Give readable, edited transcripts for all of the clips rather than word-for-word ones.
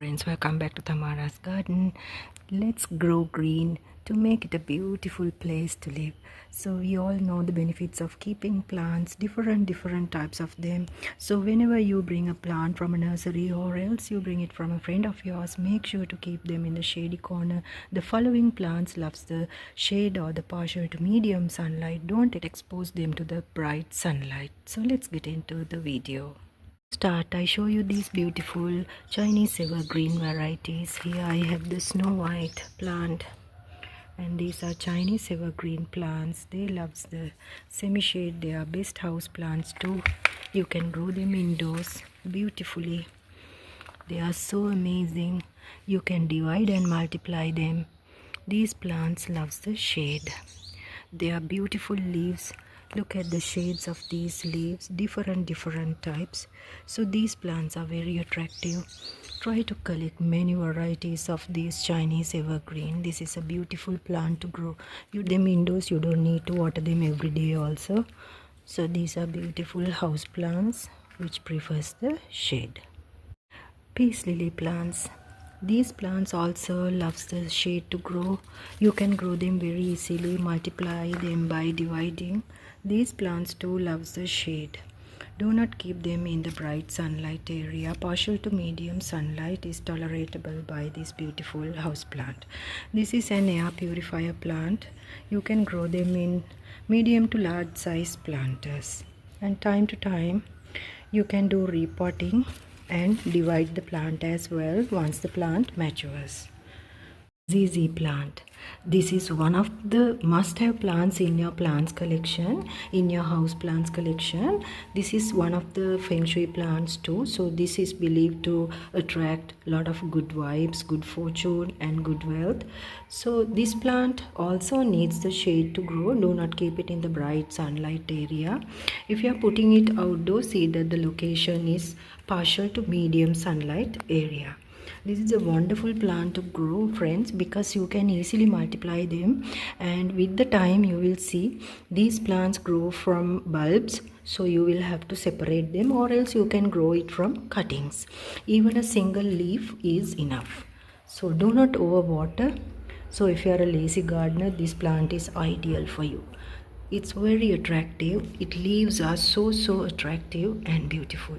Friends, welcome back to Thamara's garden. Let's grow green to make it a beautiful place to live. So we all know the benefits of keeping plants, different types of them. So whenever you bring a plant from a nursery or else you bring it from a friend of yours, make sure to keep them in the shady corner. The following plants loves the shade or the partial to medium sunlight. Don't expose them to the bright sunlight. So let's get into the video. I show you these beautiful Chinese evergreen varieties. Here I have the Snow White plant, and these are Chinese evergreen plants. They love the semi-shade. They are best house plants too. You can grow them indoors beautifully. They are so amazing. You can divide and multiply them. These plants love the shade. They are beautiful leaves. Look at the shades of these leaves, different types. So these plants are very attractive. Try to collect many varieties of these Chinese evergreen. This is a beautiful plant to grow. You them indoors, you don't need to water them every day also. So these are beautiful house plants which prefers the shade. Peace lily plants. These plants also loves the shade to grow. You can grow them very easily, multiply them by dividing. These plants too loves the shade. Do not keep them in the bright sunlight area. Partial to medium sunlight is tolerable by this beautiful house plant. This is an air purifier plant. You can grow them in medium to large size planters. And time to time you can do repotting and divide the plant as well once the plant matures. ZZ plant. This is one of the must-have plants in your plants collection, in your house plants collection. This is one of the feng shui plants too. So this is believed to attract a lot of good vibes, good fortune and good wealth. So this plant also needs the shade to grow. Do not keep it in the bright sunlight area. If you are putting it outdoors, see that the location is partial to medium sunlight area. This is a wonderful plant to grow, friends, because you can easily multiply them, and with the time you will see these plants grow from bulbs. So you will have to separate them, or else you can grow it from cuttings. Even a single leaf is enough. So do not overwater. So if you are a lazy gardener, this plant is ideal for you. It's very attractive. Its leaves are so attractive and beautiful.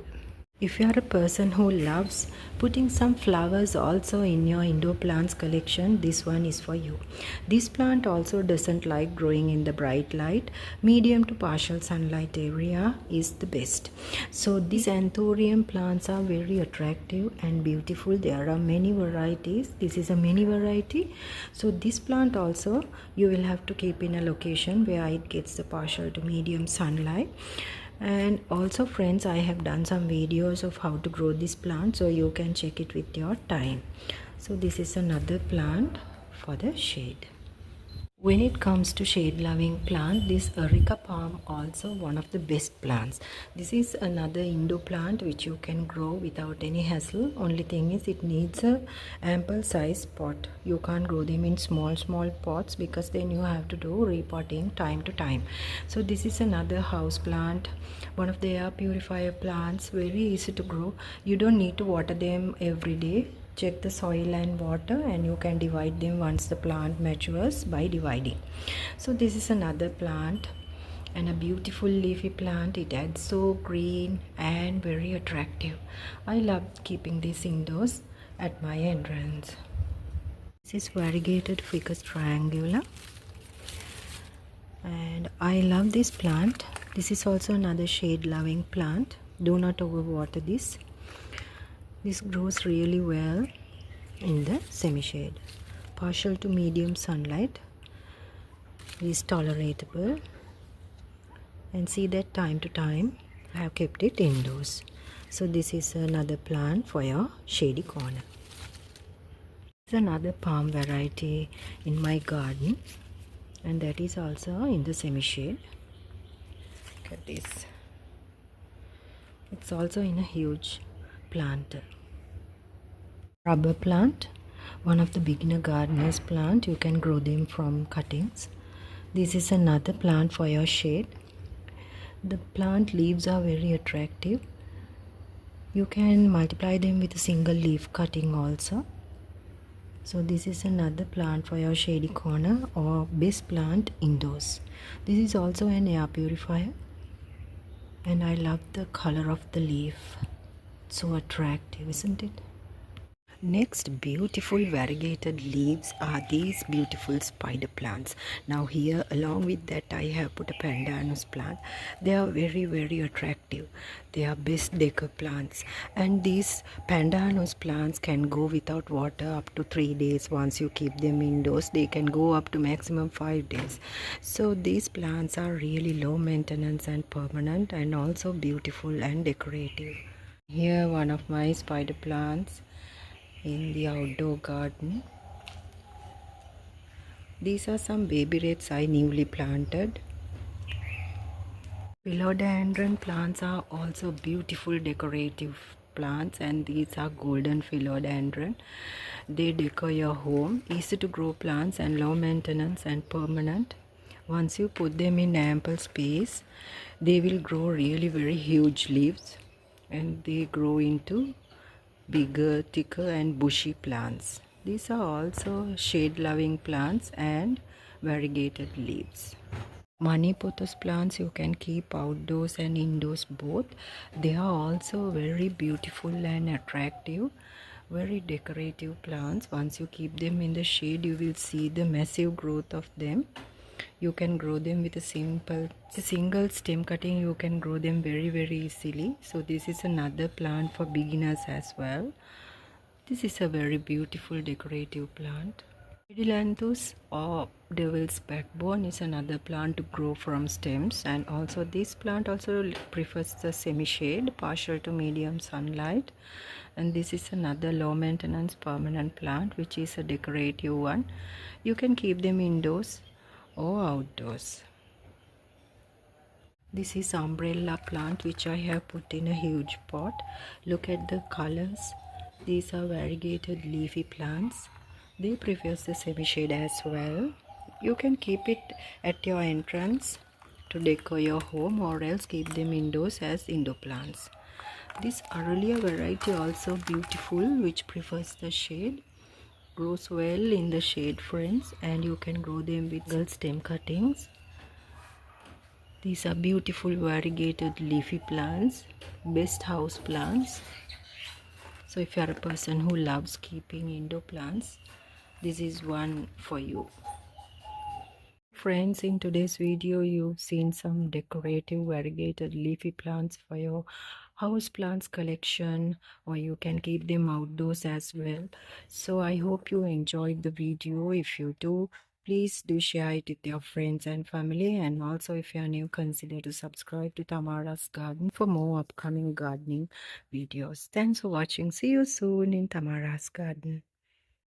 If you are a person who loves putting some flowers also in your indoor plants collection, this one is for you. This plant also doesn't like growing in the bright light. Medium to partial sunlight area is the best. So these Anthurium plants are very attractive and beautiful. There are many varieties. This is a mini variety. So this plant also you will have to keep in a location where it gets the partial to medium sunlight. And also, friends, I have done some videos of how to grow this plant, so you can check it with your time. So this is another plant for the shade. When it comes to shade loving plant, this Areca palm also one of the best plants. This is another indoor plant which you can grow without any hassle. Only thing is it needs a ample size pot. You can't grow them in small pots because then you have to do repotting time to time. So this is another house plant, one of the air purifier plants, very easy to grow. You don't need to water them every day. Check the soil and water, and you can divide them once the plant matures by dividing. So this is another plant and a beautiful leafy plant. It adds so green and very attractive. I love keeping this indoors at my entrance. This is variegated ficus triangula, and I love this plant. This is also another shade loving plant. Do not overwater this. This grows really well in the semi-shade. Partial to medium sunlight is tolerable, and see that time to time I have kept it indoors. So this is another plant for your shady corner. This is another palm variety in my garden, and that is also in the semi-shade. Look at this. It's also in a huge plant. Rubber plant, one of the beginner gardeners plant. You can grow them from cuttings. This is another plant for your shade. The plant leaves are very attractive. You can multiply them with a single leaf cutting also. So this is another plant for your shady corner or best plant indoors. This is also an air purifier, and I love the color of the leaf. So attractive, isn't it? Next beautiful variegated leaves are these beautiful spider plants. Now here along with that I have put a pandanus plant. They are very attractive. They are best decor plants, and these pandanus plants can go without water up to 3 days. Once you keep them indoors, they can go up to maximum 5 days. So these plants are really low maintenance and permanent, and also beautiful and decorative. Here one of my spider plants in the outdoor garden. These are some baby reds I newly planted. Philodendron plants are also beautiful decorative plants, and these are golden philodendron. They decor your home, easy to grow plants and low maintenance and permanent. Once you put them in ample space, they will grow really very huge leaves, and they grow into bigger, thicker and bushy plants. These are also shade loving plants and variegated leaves. Money pothos plants you can keep outdoors and indoors both. They are also very beautiful and attractive, very decorative plants. Once you keep them in the shade, you will see the massive growth of them. You can grow them with a single stem cutting. You can grow them very easily. So this is another plant for beginners as well. This is a very beautiful decorative plant. Adilanthus or devil's backbone is another plant to grow from stems, and also this plant also prefers the semi-shade, partial to medium sunlight. And this is another low maintenance permanent plant which is a decorative one. You can keep them indoors or outdoors. This is umbrella plant which I have put in a huge pot. Look at the colors. These are variegated leafy plants. They prefer the semi-shade as well. You can keep it at your entrance to decor your home, or else keep them indoors as indoor plants. This aurelia variety also beautiful, which prefers the shade. Grows well in the shade frames, and you can grow them with single stem cuttings. These are beautiful variegated leafy plants, best house plants. So if you are a person who loves keeping indoor plants, this is one for you. Friends, in today's video you've seen some decorative variegated leafy plants for your house plants collection, or you can keep them outdoors as well. So I hope you enjoyed the video. If you do, please do share it with your friends and family, and also if you are new, consider to subscribe to Thamara's Garden for more upcoming gardening videos. Thanks for watching. See you soon in Thamara's Garden.